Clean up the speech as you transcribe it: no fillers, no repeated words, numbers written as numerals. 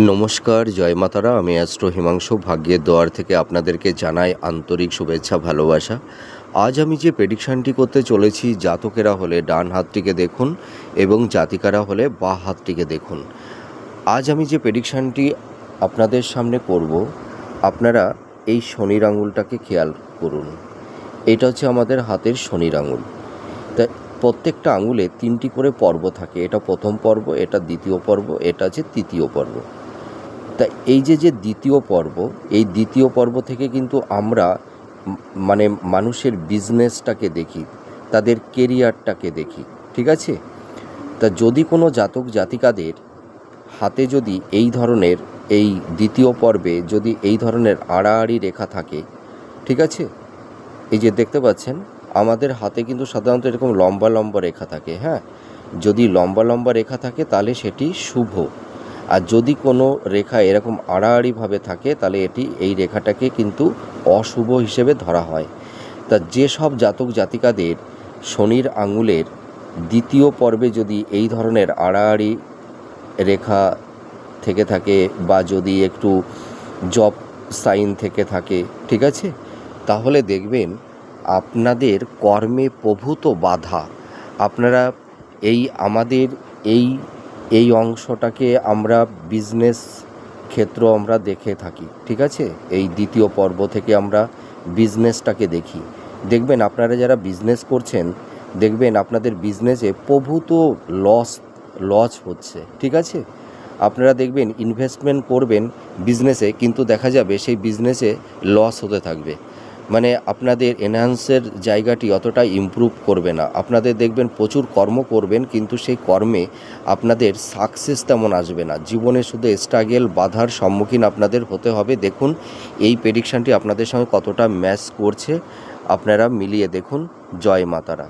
নমস্কার, জয় মাতারা। আমি অ্যাস্ট্রো হিমাংশু ভাগ্যের দোয়ার থেকে আপনাদেরকে জানাই আন্তরিক শুভেচ্ছা, ভালোবাসা। আজ আমি যে প্রেডিকশানটি করতে চলেছি, জাতকেরা হলে ডান হাতটিকে দেখুন এবং জাতিকারা হলে বাঁ হাতটিকে দেখুন। আজ আমি যে প্রেডিকশানটি আপনাদের সামনে করব, আপনারা এই শনির আঙুলটাকে খেয়াল করুন। এটা হচ্ছে আমাদের হাতের শনির আঙুল। তা প্রত্যেকটা আঙুলে 3টি করে পর্ব থাকে। এটা প্রথম পর্ব, এটা দ্বিতীয় পর্ব, এটা হচ্ছে তৃতীয় পর্ব। তা এই যে দ্বিতীয় পর্ব, এই দ্বিতীয় পর্ব থেকে কিন্তু আমরা মানে মানুষের বিজনেসটাকে দেখি, তাদের কেরিয়ারটাকে দেখি, ঠিক আছে? তা যদি কোনো জাতক জাতিকাদের হাতে যদি এই ধরনের, এই দ্বিতীয় পর্বে যদি এই ধরনের আড়াআড়ি রেখা থাকে, ঠিক আছে, এই যে দেখতে পাচ্ছেন আমাদের হাতে কিন্তু সাধারণত এরকম লম্বা লম্বা রেখা থাকে। হ্যাঁ, যদি লম্বা লম্বা রেখা থাকে তাহলে সেটি শুভ। আর যদি কোনো রেখা এরকম আড়াআড়িভাবে থাকে তাহলে এই রেখাটাকে কিন্তু অশুভ হিসেবে ধরা হয়। তা যেসব জাতক জাতিকাদের শনির আঙুলের দ্বিতীয় পর্বে যদি এই ধরনের আড়াআড়ি রেখা থেকে থাকে বা যদি একটু জব সাইন থেকে থাকে, ঠিক আছে, তাহলে দেখবেন আপনাদের কর্মে প্রভূত বাধা। আপনারা আমাদের এই অংশটাকে আমরা বিজনেস ক্ষেত্র আমরা দেখে থাকি, ঠিক আছে? এই দ্বিতীয় পর্ব থেকে আমরা বিজনেসটাকে দেখি। দেখবেন আপনারা যারা বিজনেস করছেন, দেখবেন আপনাদের বিজনেসে প্রভূত লস হচ্ছে, ঠিক আছে? আপনারা দেখবেন ইনভেস্টমেন্ট করবেন বিজনেসে, কিন্তু দেখা যাবে সেই বিজনেসে লস হতে থাকবে। মানে আপনাদের এনহ্যান্সের জায়গাটি অতটা ইমপ্রুভ করবে না। আপনাদের দেখবেন প্রচুর কর্ম করবেন, কিন্তু সেই কর্মে আপনাদের সাকসেস তেমন আসবে না। জীবনে শুধু স্ট্রাগল, বাধার সম্মুখীন আপনাদের হতে হবে। দেখুন এই প্রেডিকশানটি আপনাদের সঙ্গে কতটা ম্যাচ করছে, আপনারা মিলিয়ে দেখুন। জয় মাতারা।